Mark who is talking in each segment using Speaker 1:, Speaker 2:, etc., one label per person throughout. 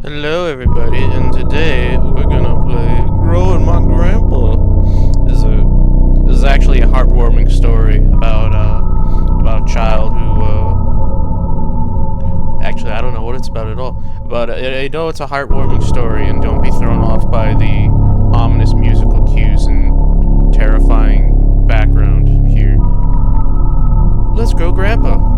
Speaker 1: Hello everybody, and today we're gonna play Growing My Grandpa. This is actually a heartwarming story about a child who actually I don't know what it's about at all. But I know it's a heartwarming story, and don't be thrown off by the ominous musical cues and terrifying background here. Let's grow Grandpa.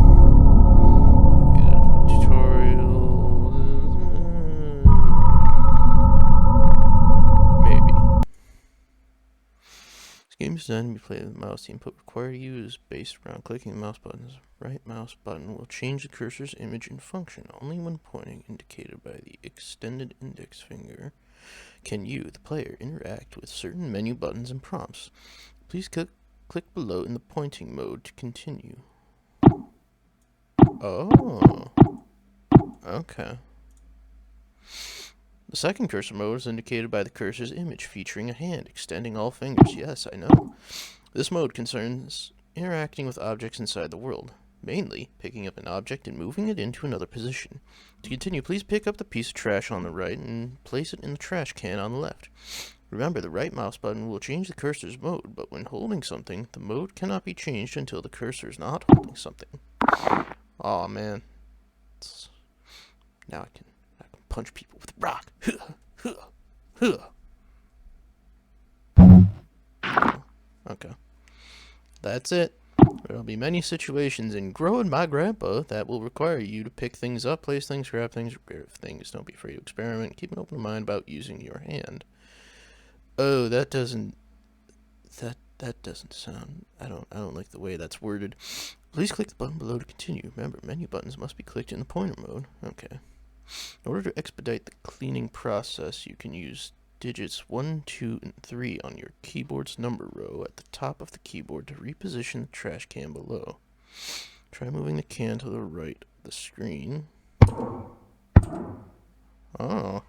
Speaker 1: Game is designed to be played with the mouse. The input required to use based around clicking the mouse buttons. Right mouse button will change the cursor's image and function. Only when pointing, indicated by the extended index finger, can you, the player, interact with certain menu buttons and prompts. Please click below in the pointing mode to continue. Oh. Okay. The second cursor mode is indicated by the cursor's image, featuring a hand extending all fingers. Yes, I know. This mode concerns interacting with objects inside the world, mainly picking up an object and moving it into another position. To continue, please pick up the piece of trash on the right and place it in the trash can on the left. Remember, the right mouse button will change the cursor's mode, but when holding something, the mode cannot be changed until the cursor is not holding something. Aw, man. Now I can punch people with a rock. Okay. That's it. There will be many situations in Growing My Grandpa that will require you to pick things up, place things, grab things, repair things. Don't be afraid to experiment. Keep an open mind about using your hand. Oh, that doesn't sound. I don't like the way that's worded. Please click the button below to continue. Remember, menu buttons must be clicked in the pointer mode. Okay. In order to expedite the cleaning process, you can use digits 1, 2, and 3 on your keyboard's number row at the top of the keyboard to reposition the trash can below. Try moving the can to the right of the screen. Oh.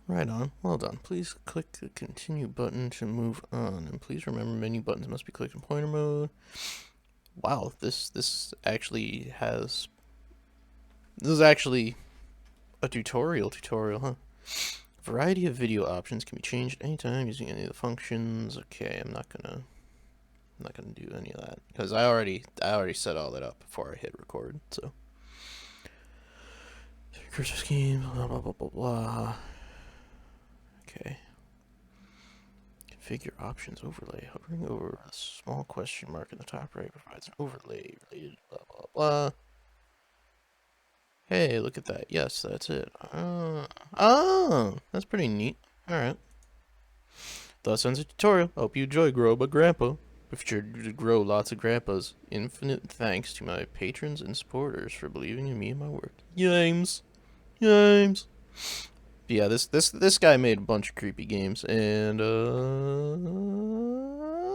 Speaker 1: Right on. Well done. Please click the continue button to move on. And please remember menu buttons must be clicked in pointer mode. Wow, this actually has... This is actually a tutorial, huh? A variety of video options can be changed anytime using any of the functions. Okay, I'm not gonna do any of that because I already set all that up before I hit record. So cursor scheme, blah blah blah blah blah. Okay. Configure options overlay. Hovering over a small question mark in the top right provides an overlay related blah blah blah. Hey, look at that. Yes, that's it. Oh, that's pretty neat. Alright. Thus ends the tutorial. Hope you enjoy Grow by Grandpa. Be sure to grow lots of grandpas. Infinite thanks to my patrons and supporters for believing in me and my work. Yames. Yeah, this guy made a bunch of creepy games, and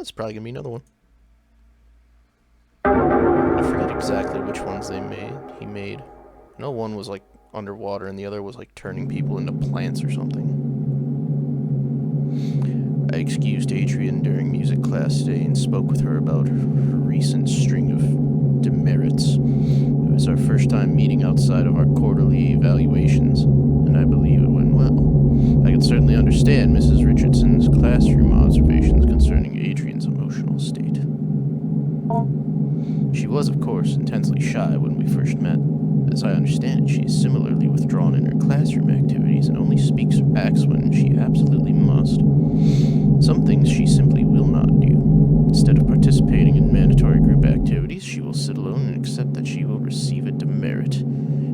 Speaker 1: it's probably gonna be another one. I forget exactly which ones he made. I know one was like underwater and the other was like turning people into plants or something. I excused Adrian during music class today and spoke with her about her recent string of demerits. It was our first time meeting outside of our quarterly evaluations, and I believe it went well. I can certainly understand Mrs. Richardson's classroom observations concerning Adrian's emotional state. She was, of course, intensely shy when we first met. As I understand it, she is similarly withdrawn in her classroom activities and only speaks or acts when she absolutely must. Some things she simply will not do. Instead of participating in mandatory group activities, she will sit alone and accept that she will receive a demerit.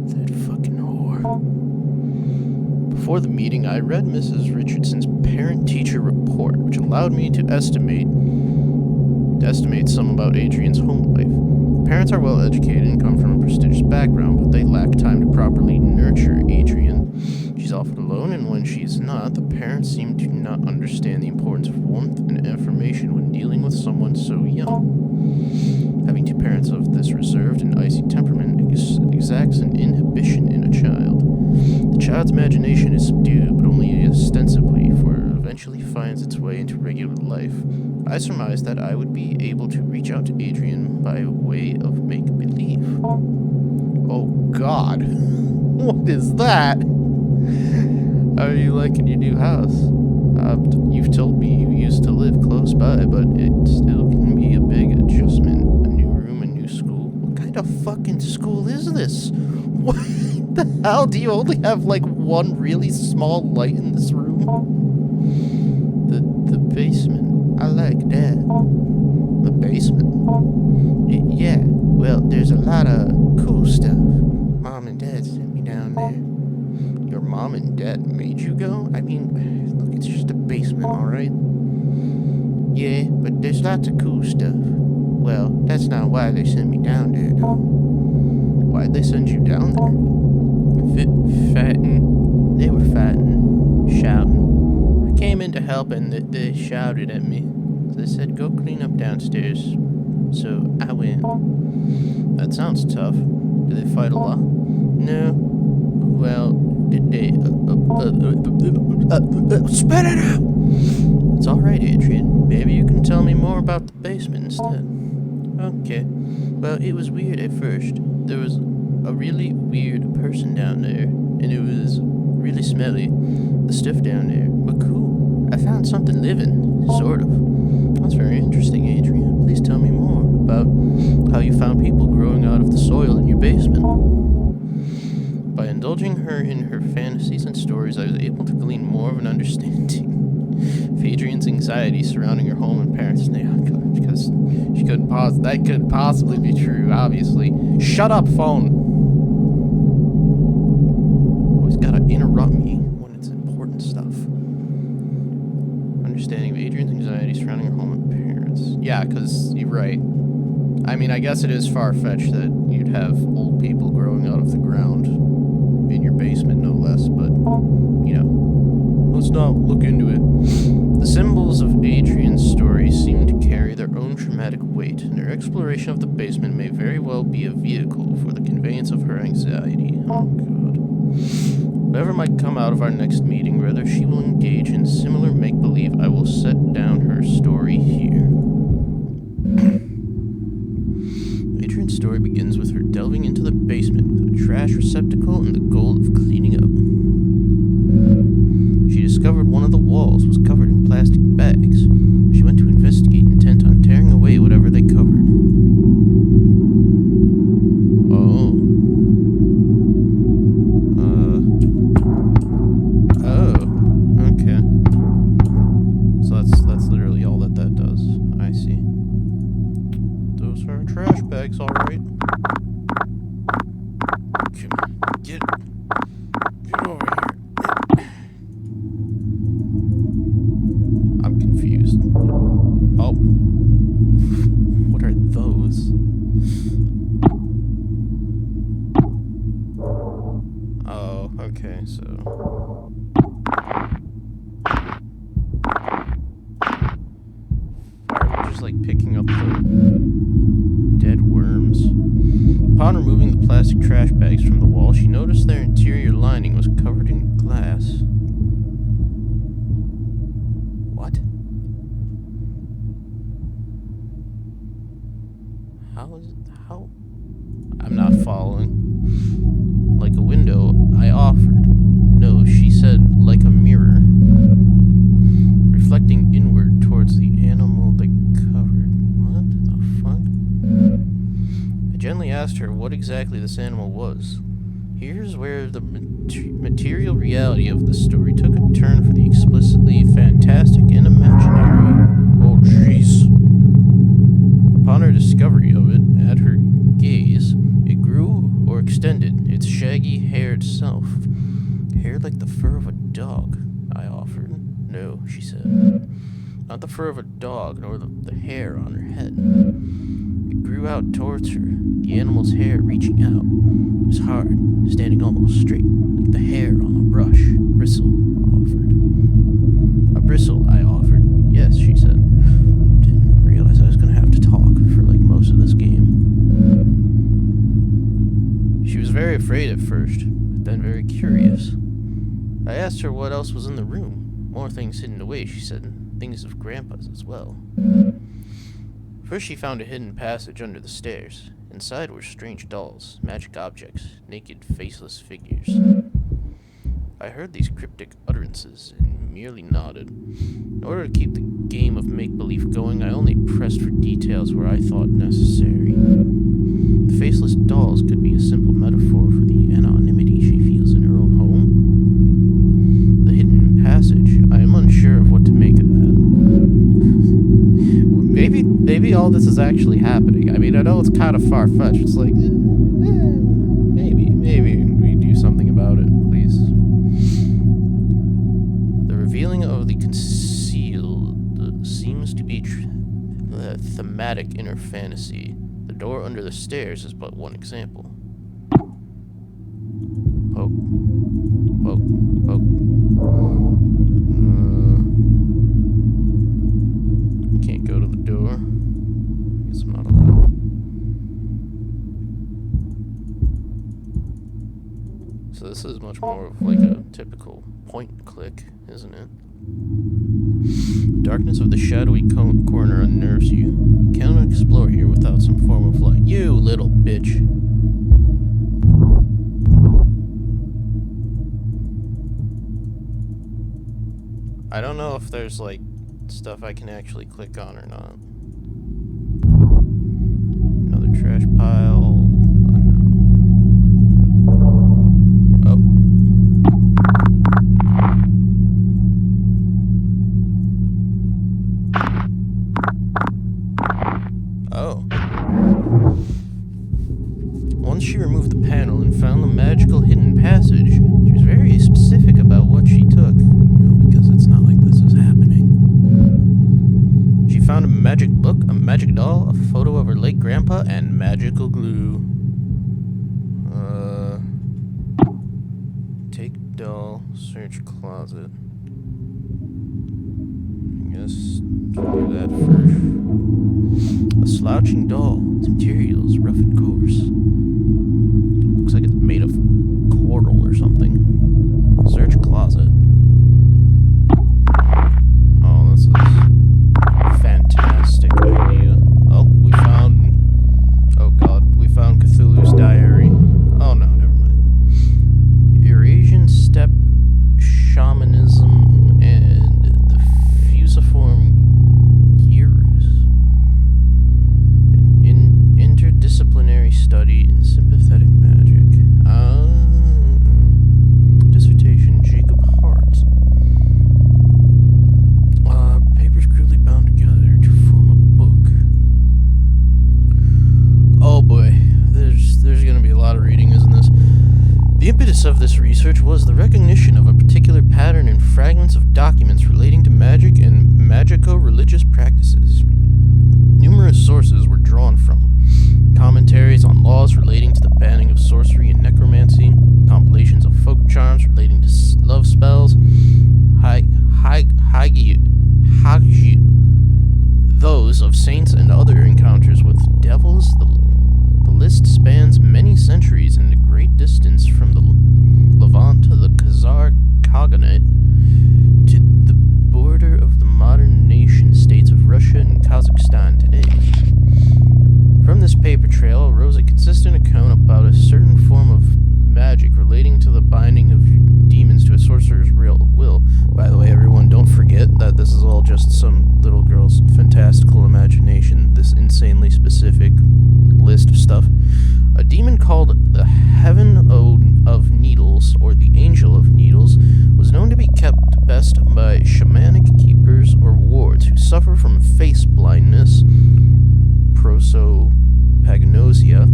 Speaker 1: That fucking whore. Before the meeting, I read Mrs. Richardson's parent-teacher report, which allowed me to estimate some about Adrian's home life. Parents are well educated and come from a prestigious background, but they lack time to properly nurture Adrian. She's often alone, and when she's not, the parents seem to not understand the importance of warmth and affirmation when dealing with someone so young. Having two parents of this reserved and icy temperament exacts an inhibition in a child. The child's imagination is subdued, but only ostensibly, for it eventually finds its way into regular life. I surmised that I would be able to reach out to Adrian by way of make-believe. Oh, God. What is that? How are you liking your new house? You've told me you used to live close by, but it still can be a big adjustment. A new room, a new school. What kind of fucking school is this? What the hell? Do you only have like one really small light in this room? The basement. I like that. The basement? Yeah. Well, there's a lot of cool stuff. Mom and Dad sent me down there. Your mom and dad made you go? I mean, look, it's just a basement, alright? Yeah, but there's lots of cool stuff. Well, that's not why they sent me down there, though. Why'd they send you down there? Fighting. They were fighting, shouting. I came in to help and they shouted at me. They said, go clean up downstairs. So I went. That sounds tough. Do they fight a lot? No. Well, did they... spit it out! It's alright, Adrian. Maybe you can tell me more about the basement instead. Okay. Well, it was weird at first. There was a really weird person down there, and it was really smelly. The stuff down there. But cool. I found something living. Sort of. That's very interesting, Adrian. Please tell me more about how you found people growing out of the soil in your basement. By indulging her in her fantasies and stories, I was able to glean more of an understanding of Adrian's anxiety surrounding her home and parents. Because she couldn't that couldn't possibly be true, obviously. Shut up, phone! Always gotta interrupt me when it's important stuff. Understanding of Adrian's anxiety surrounding her home and parents. Yeah, because you're right. I mean, I guess it is far-fetched that you'd have old people growing out of the ground in your basement, no less, but, you know, let's not look into it. The symbols of Adrian's story seem to carry their own traumatic weight, and her exploration of the basement may very well be a vehicle for the conveyance of her anxiety. Oh, God. Whatever might come out of our next meeting, whether she will engage in similar make-believe, I will set down her story here. Adrian's story begins with her delving into the basement with a trash receptacle and the goal of cleaning up. She discovered one of the walls was covered in plastic bags. She went to investigate, intent on tearing away whatever they covered. Oh. Okay. So that's literally all that does. I see. Those are trash bags, alright. Get over here. I'm confused. Oh. What are those? Oh, okay, so... Just like picking up the dead worms. Upon removing the plastic trash bags from the wall, she noticed their interior lining was covered in glass. What? How? I'm not following. Like a window, I offered. No, she said, like a mirror. Reflecting inward towards the animal they covered. What the fuck? I gently asked her what exactly this animal was. Here's where the material reality of the story took a turn for the explicitly fantastic and imaginary. Oh, jeez. Upon her discovery of it, at her gaze, it grew or extended, its shaggy-haired self. Hair like the fur of a dog, I offered. No, she said. Not the fur of a dog, nor the hair on her head. It grew out towards her, the animal's hair reaching out. It was hard, standing almost straight, like the hair on a brush. Bristle, I offered. A bristle, I offered. Yes, she said. Didn't realize I was going to have to talk for like most of this game. She was very afraid at first, but then very curious. I asked her what else was in the room. More things hidden away, she said. Things of Grandpa's as well. First she found a hidden passage under the stairs. Inside were strange dolls, magic objects, naked, faceless figures. I heard these cryptic utterances and merely nodded. In order to keep the game of make-believe going, I only pressed for details where I thought necessary. The faceless dolls could be a simple metaphor for the anonymity she feels in her own home. The hidden passage, I am unsure of what to make of that. Maybe all this is actually happening. I mean, I know it's kind of far-fetched. It's like, maybe we do something about it, please. The revealing of the concealed seems to be thematic inner fantasy. The door under the stairs is but one example. Poke. Poke. Poke. Can't go to the door. Guess I'm not allowed. So this is much more of like a typical point and click, isn't it? The darkness of the shadowy corner unnerves you. You cannot explore here without some form of light. You little bitch. I don't know if there's like stuff I can actually click on or not. Another trash pile. Once she removed the panel and found the magical hidden passage, she was very specific about what she took, because it's not like this is happening. She found a magic book, a magic doll, a photo of her late grandpa, and magical glue. Take doll, search closet. I guess we'll do that first. A slouching doll. Its material is rough and coarse. Looks like it's made of coral or something. Search closet. Oh, this is a fantastic idea. Oh, we found... Oh god, we found Cthulhu's diary. Oh no, never mind. Eurasian steppe shamanism and the fusiform interdisciplinary study in sympathetic magic. Dissertation, Jacob Hart. Papers crudely bound together to form a book. Oh boy, there's gonna be a lot of reading, isn't this? The impetus of this research was the recognition of a particular pattern in fragments of documents relating to magic and magico-religious practices. Numerous sources were drawn from commentaries on laws relating to the banning of sorcery and necromancy, compilations of folk charms relating to love spells, those of saints and other encounters with devils. The list spans many centuries and a great distance from the Levant to the Khazar Khaganate to the border of the modern nation states of Russia and Kazakhstan today. From this paper trail arose a consistent account about a certain form of magic relating to the binding of demons to a sorcerer's will. By the way, everyone, don't forget that this is all just some little girl's fantastical imagination, this insanely specific list of stuff. A demon called the Heaven of Needles, or the Angel of Needles, was known to be kept best by shamanic keepers or wards who suffer from face blindness, prosopagnosia,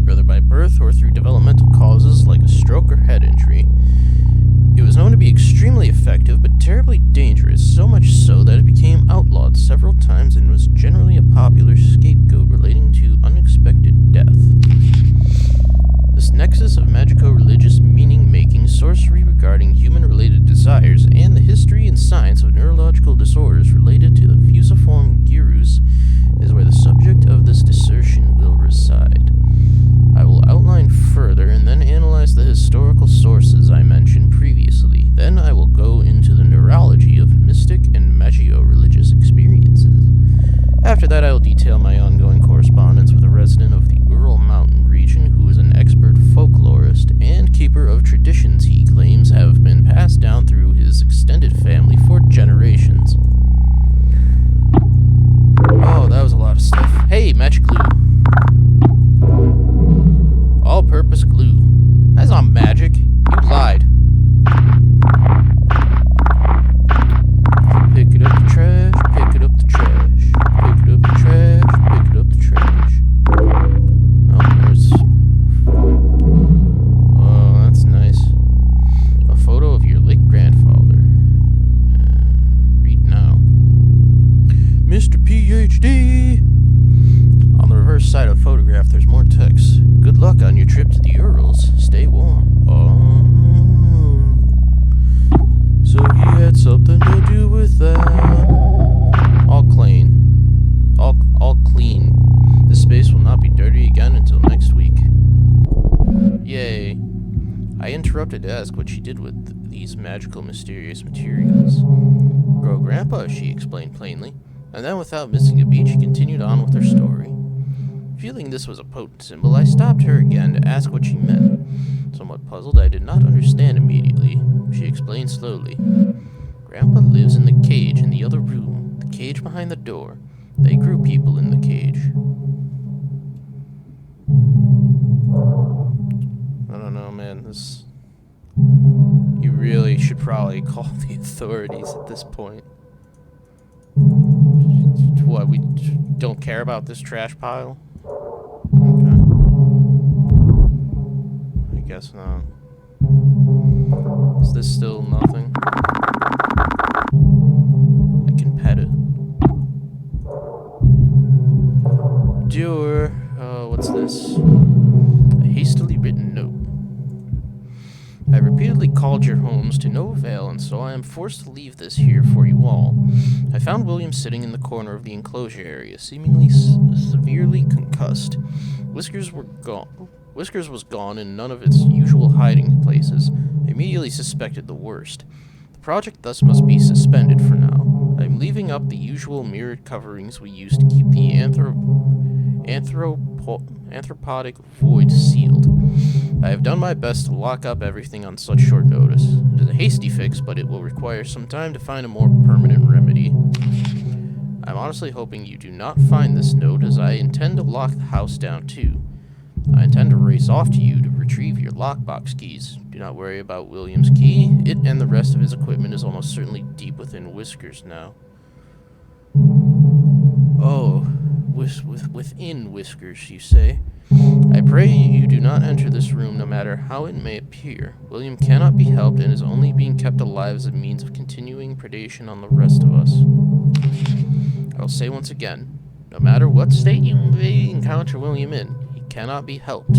Speaker 1: whether by birth or through developmental causes like a stroke or head injury. It was known to be extremely effective but terribly dangerous, so much so that it became outlawed several times and was generally a popular scapegoat relating to unexpected death. This nexus of magico-religious meaning-making, sorcery regarding human-related desires, and the history and science of neurological disorders related to the fusiform gurus is where the subject of this dissertation will reside. I will outline further and then analyze the historical sources I mentioned previously. Then I will go into the neurology of mystic and magio-religious experiences. After that, I will detail my ongoing correspondence with the resident of the Ural Mountain region who is an expert folklorist and keeper of traditions he claims have been passed down through his extended family for generations. Oh, that was a lot of stuff. Hey, magic glue. All-purpose glue. That's not magic. You lied. Pick it up the trash, pick it up the trash. Pick it up the trash, pick it up the trash. Oh, there's... Oh, that's nice. A photo of your late grandfather. Read now. Mr. PhD! On the reverse side of the photograph, there's more text. Good luck on your trip to the Urals. Stay warm. Oh. So he had something to do with that. All clean. All clean. This space will not be dirty again until next week. Yay. I interrupted to ask what she did with these magical, mysterious materials. Grow Grandpa, she explained plainly, and then without missing a beat, she continued on with her story. Feeling this was a potent symbol, I stopped her again to ask what she meant. Somewhat puzzled, I did not understand immediately. She explained slowly. Grandpa lives in the cage in the other room, the cage behind the door. They grew people in the cage. I don't know, man. This... You really should probably call the authorities at this point. What, we don't care about this trash pile? Okay. I guess not. Is this still nothing? I can pet it. Dear, what's this? A hastily written note. I repeatedly called your homes to no avail, and so I am forced to leave this here for you all. I found William sitting in the corner of the enclosure area, seemingly severely concussed. Whiskers was gone in none of its usual hiding places. I immediately suspected the worst. The project thus must be suspended for now. I am leaving up the usual mirrored coverings we used to keep the anthropodic void sealed. I have done my best to lock up everything on such short notice. It is a hasty fix, but it will require some time to find a more permanent remedy. I'm honestly hoping you do not find this note, as I intend to lock the house down too. I intend to race off to you to retrieve your lockbox keys. Do not worry about William's key. It and the rest of his equipment is almost certainly deep within Whiskers now. Oh, within Whiskers, you say? I pray you do not enter this room, no matter how it may appear. William cannot be helped and is only being kept alive as a means of continuing predation on the rest of us. I'll say once again, no matter what state you may encounter William in, he cannot be helped.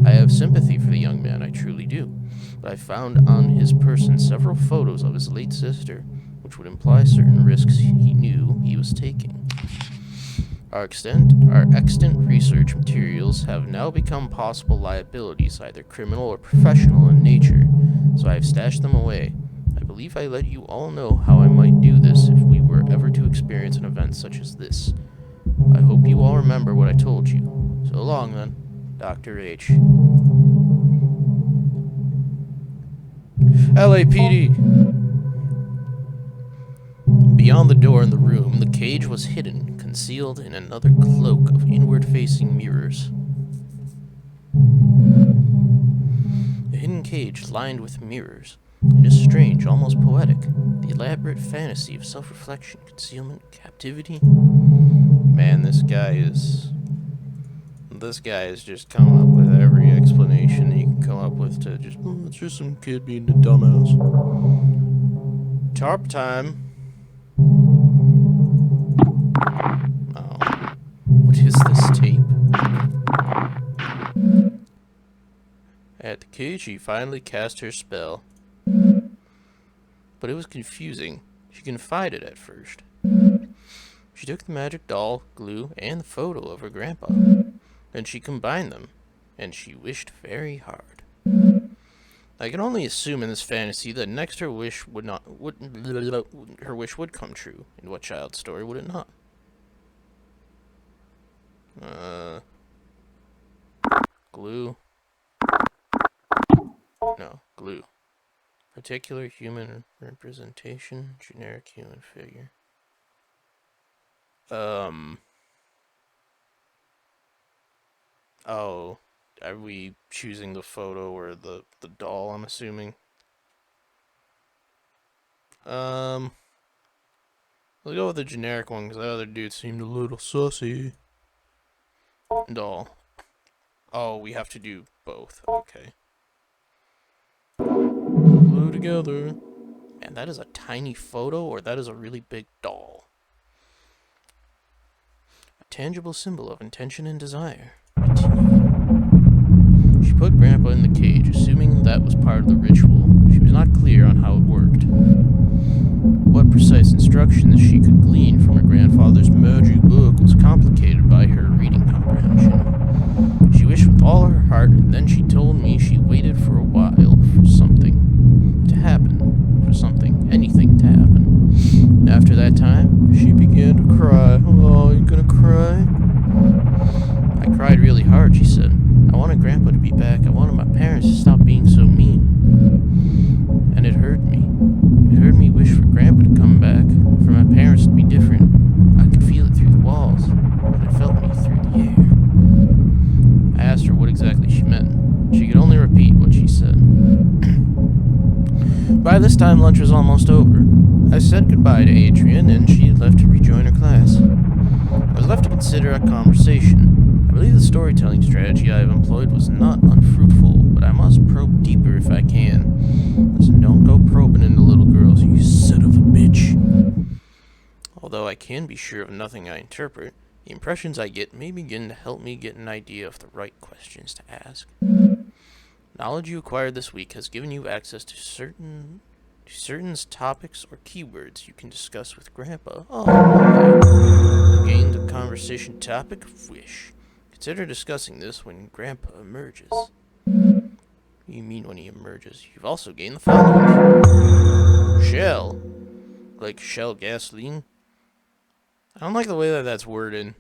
Speaker 1: I have sympathy for the young man, I truly do, but I found on his person several photos of his late sister, which would imply certain risks he knew he was taking. Our extant research materials have now become possible liabilities, either criminal or professional in nature, so I have stashed them away. I believe I let you all know how I might do this if we were ever to experience an event such as this. I hope you all remember what I told you. So long, then, Dr. H. LAPD! Beyond the door in the room, the cage was hidden, concealed in another cloak of inward-facing mirrors. A hidden cage lined with mirrors. It is strange, almost poetic, the elaborate fantasy of self-reflection, concealment, captivity. Man, this guy is just coming up with every explanation he can come up with to just, it's just some kid being a dumbass. Tarp time. Oh, what is this tape? At the cage, she finally cast her spell. But it was confusing. She confided at first. She took the magic doll, glue, and the photo of her grandpa. Then she combined them, and she wished very hard. I can only assume in this fantasy that next her wish would come true. In what child's story would it not? Glue. No, glue. Particular human representation. Generic human figure. Oh, are we choosing the photo or the doll, I'm assuming? Let's go with the generic one, because the other dude seemed a little sussy. Doll. Oh, we have to do both. Okay. Glue together. And that is a tiny photo, or that is a really big doll. A tangible symbol of intention and desire. She put Grandpa in the cage, assuming that was part of the ritual. She was not clear on how it worked. What precise instructions she could glean from her grandfather's magic book was complicated by her reading comprehension. She wished with all her heart, and then she told me she waited for a while for something to happen. For something, anything to happen. And after that time, she began to cry. Oh, you gonna cry? I cried really hard, she said. I wanted Grandpa to be back. I wanted my parents to stop being so mean. And it hurt me. It hurt me wish for Grandpa to come back, for my parents to be different. I could feel it through the walls, and it felt me through the air. I asked her what exactly she meant. She could only repeat what she said. By this time, lunch was almost over. I said goodbye to Adrian, and she left to rejoin her class. I was left to consider a conversation. I believe the storytelling strategy I have employed was not unfruitful, but I must probe deeper if I can. Listen, don't go probing into little girls, you son of a bitch. Although I can be sure of nothing I interpret, the impressions I get may begin to help me get an idea of the right questions to ask. Knowledge you acquired this week has given you access to certain topics or keywords you can discuss with Grandpa. Oh, you gained a conversation topic of wish. Consider discussing this when Grandpa emerges. What do you mean when he emerges? You've also gained the following. Shell. Like Shell gasoline? I don't like the way that that's worded.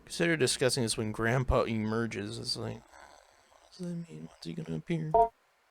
Speaker 1: Consider discussing this when Grandpa emerges. It's like, what does that mean? When's he gonna appear?